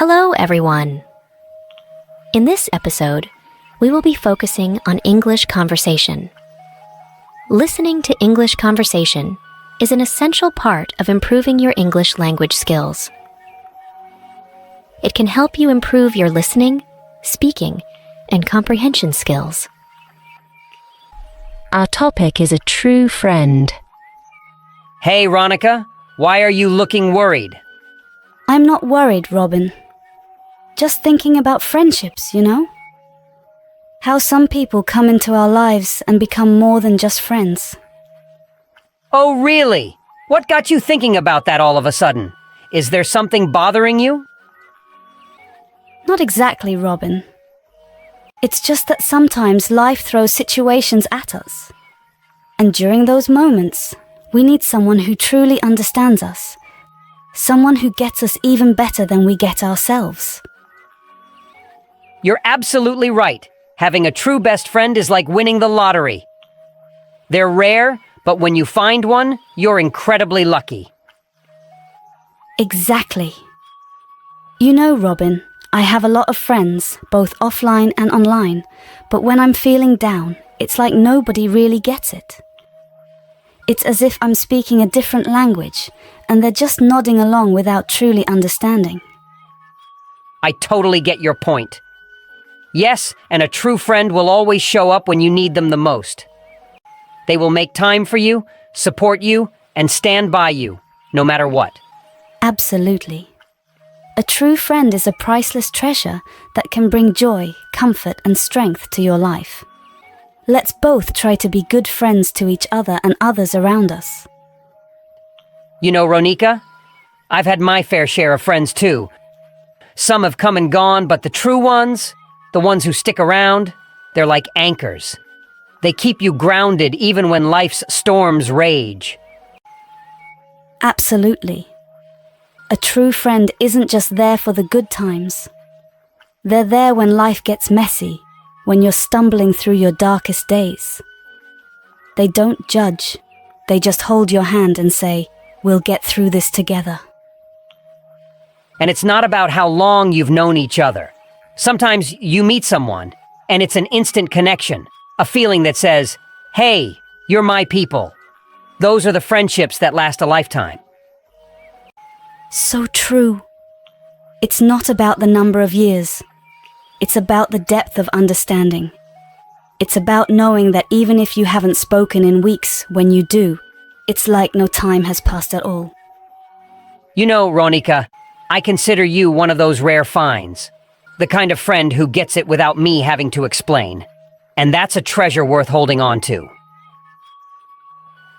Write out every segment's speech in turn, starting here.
Hello, everyone. In this episode, we will be focusing on English conversation. Listening to English conversation is an essential part of improving your English language skills. It can help you improve your listening, speaking, and comprehension skills. Our topic is a true friend. Hey, Ronica, why are you looking worried? I'm not worried, Robin. Just thinking about friendships, you know? How some people come into our lives and become more than just friends. Oh, really? What got you thinking about that all of a sudden? Is there something bothering you? Not exactly, Robin. It's just that sometimes life throws situations at us. And during those moments, we need someone who truly understands us. Someone who gets us even better than we get ourselves. You're absolutely right. Having a true best friend is like winning the lottery. They're rare, but when you find one, you're incredibly lucky. Exactly. You know, Robin, I have a lot of friends, both offline and online, but when I'm feeling down, it's like nobody really gets it. It's as if I'm speaking a different language, and they're just nodding along without truly understanding. I totally get your point. Yes, and a true friend will always show up when you need them the most. They will make time for you, support you, and stand by you, no matter what. Absolutely. A true friend is a priceless treasure that can bring joy, comfort, and strength to your life. Let's both try to be good friends to each other and others around us. You know, Ronica, I've had my fair share of friends too. Some have come and gone, but the true ones, the ones who stick around, they're like anchors. They keep you grounded even when life's storms rage. Absolutely. A true friend isn't just there for the good times. They're there when life gets messy, when you're stumbling through your darkest days. They don't judge. They just hold your hand and say, "We'll get through this together." And it's not about how long you've known each other. Sometimes you meet someone, and it's an instant connection, a feeling that says, "Hey, you're my people." Those are the friendships that last a lifetime. So true. It's not about the number of years. It's about the depth of understanding. It's about knowing that even if you haven't spoken in weeks, when you do, it's like no time has passed at all. You know, Ronica, I consider you one of those rare finds. The kind of friend who gets it without me having to explain. And that's a treasure worth holding on to.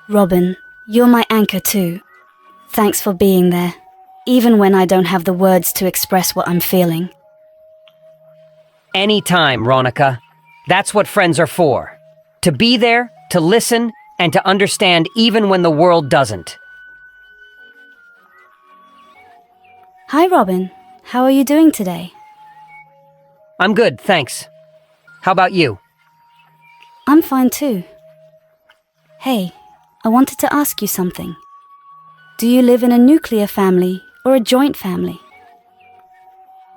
Robin, you're my anchor too. Thanks for being there, even when I don't have the words to express what I'm feeling. Anytime, Ronica. That's what friends are for. To be there, to listen, and to understand even when the world doesn't. Hi, Robin. How are you doing today? I'm good, thanks. How about you? I'm fine too. Hey, I wanted to ask you something. Do you live in a nuclear family or a joint family?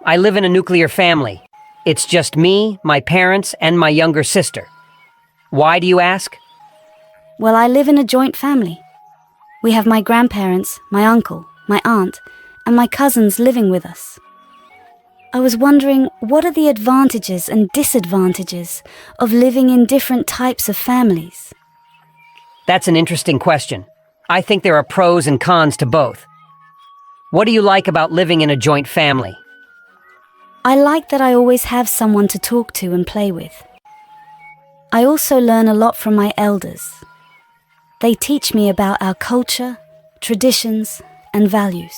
I live in a nuclear family. It's just me, my parents, and my younger sister. Why do you ask? Well, I live in a joint family. We have my grandparents, my uncle, my aunt, and my cousins living with us. I was wondering, what are the advantages and disadvantages of living in different types of families? That's an interesting question. I think there are pros and cons to both. What do you like about living in a joint family? I like that I always have someone to talk to and play with. I also learn a lot from my elders. They teach me about our culture, traditions, and values.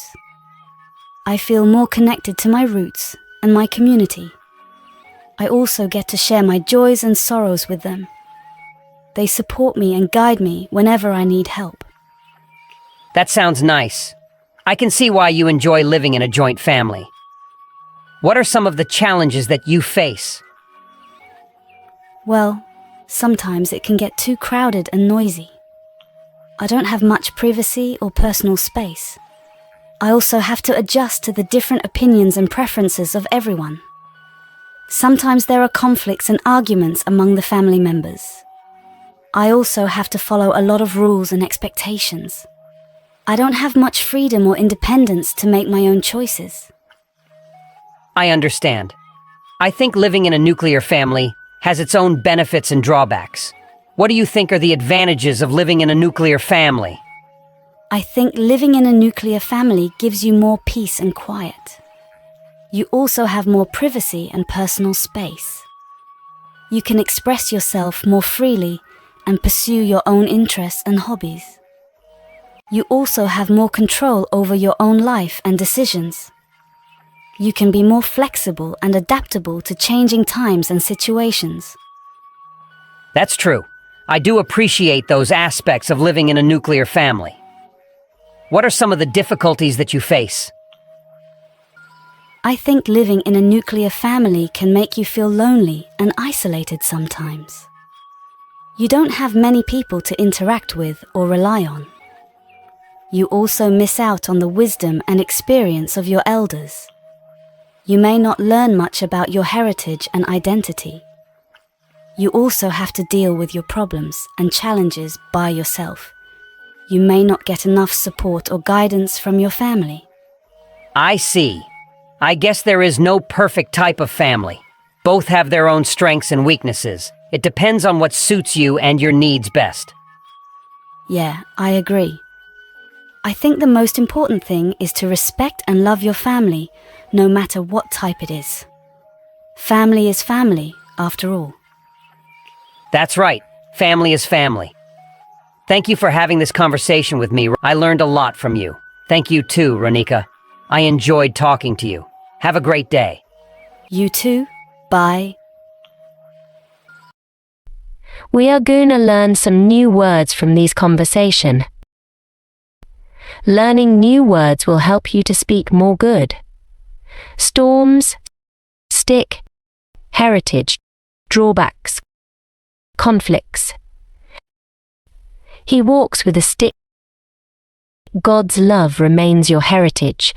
I feel more connected to my roots and my community. I also get to share my joys and sorrows with them. They support me and guide me whenever I need help. That sounds nice. I can see why you enjoy living in a joint family. What are some of the challenges that you face? Well, sometimes it can get too crowded and noisy. I don't have much privacy or personal space. I also have to adjust to the different opinions and preferences of everyone. Sometimes there are conflicts and arguments among the family members. I also have to follow a lot of rules and expectations. I don't have much freedom or independence to make my own choices. I understand. I think living in a nuclear family has its own benefits and drawbacks. What do you think are the advantages of living in a nuclear family? I think living in a nuclear family gives you more peace and quiet. You also have more privacy and personal space. You can express yourself more freely and pursue your own interests and hobbies. You also have more control over your own life and decisions. You can be more flexible and adaptable to changing times and situations. That's true. I do appreciate those aspects of living in a nuclear family. What are some of the difficulties that you face? I think living in a nuclear family can make you feel lonely and isolated sometimes. You don't have many people to interact with or rely on. You also miss out on the wisdom and experience of your elders. You may not learn much about your heritage and identity. You also have to deal with your problems and challenges by yourself. You may not get enough support or guidance from your family. I see. I guess there is no perfect type of family. Both have their own strengths and weaknesses. It depends on what suits you and your needs best. Yeah, I agree. I think the most important thing is to respect and love your family, no matter what type it is. Family is family, after all. That's right. Family is family. Thank you for having this conversation with me. I learned a lot from you. Thank you too, Ronika. I enjoyed talking to you. Have a great day. You too. Bye. We are going to learn some new words from these conversation. Learning new words will help you to speak more good. Storms, stick, heritage, drawbacks, conflicts. He walks with a stick. God's love remains your heritage.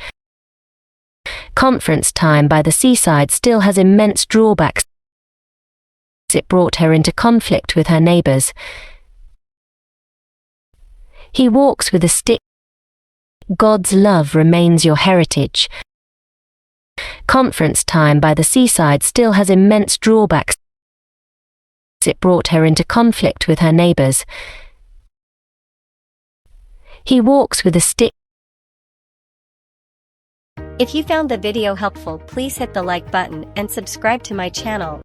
Conference time by the seaside still has immense drawbacks. It brought her into conflict with her neighbors. He walks with a stick. God's love remains your heritage. Conference time by the seaside still has immense drawbacks. It brought her into conflict with her neighbors. He walks with a stick. If you found the video helpful, please hit the like button and subscribe to my channel.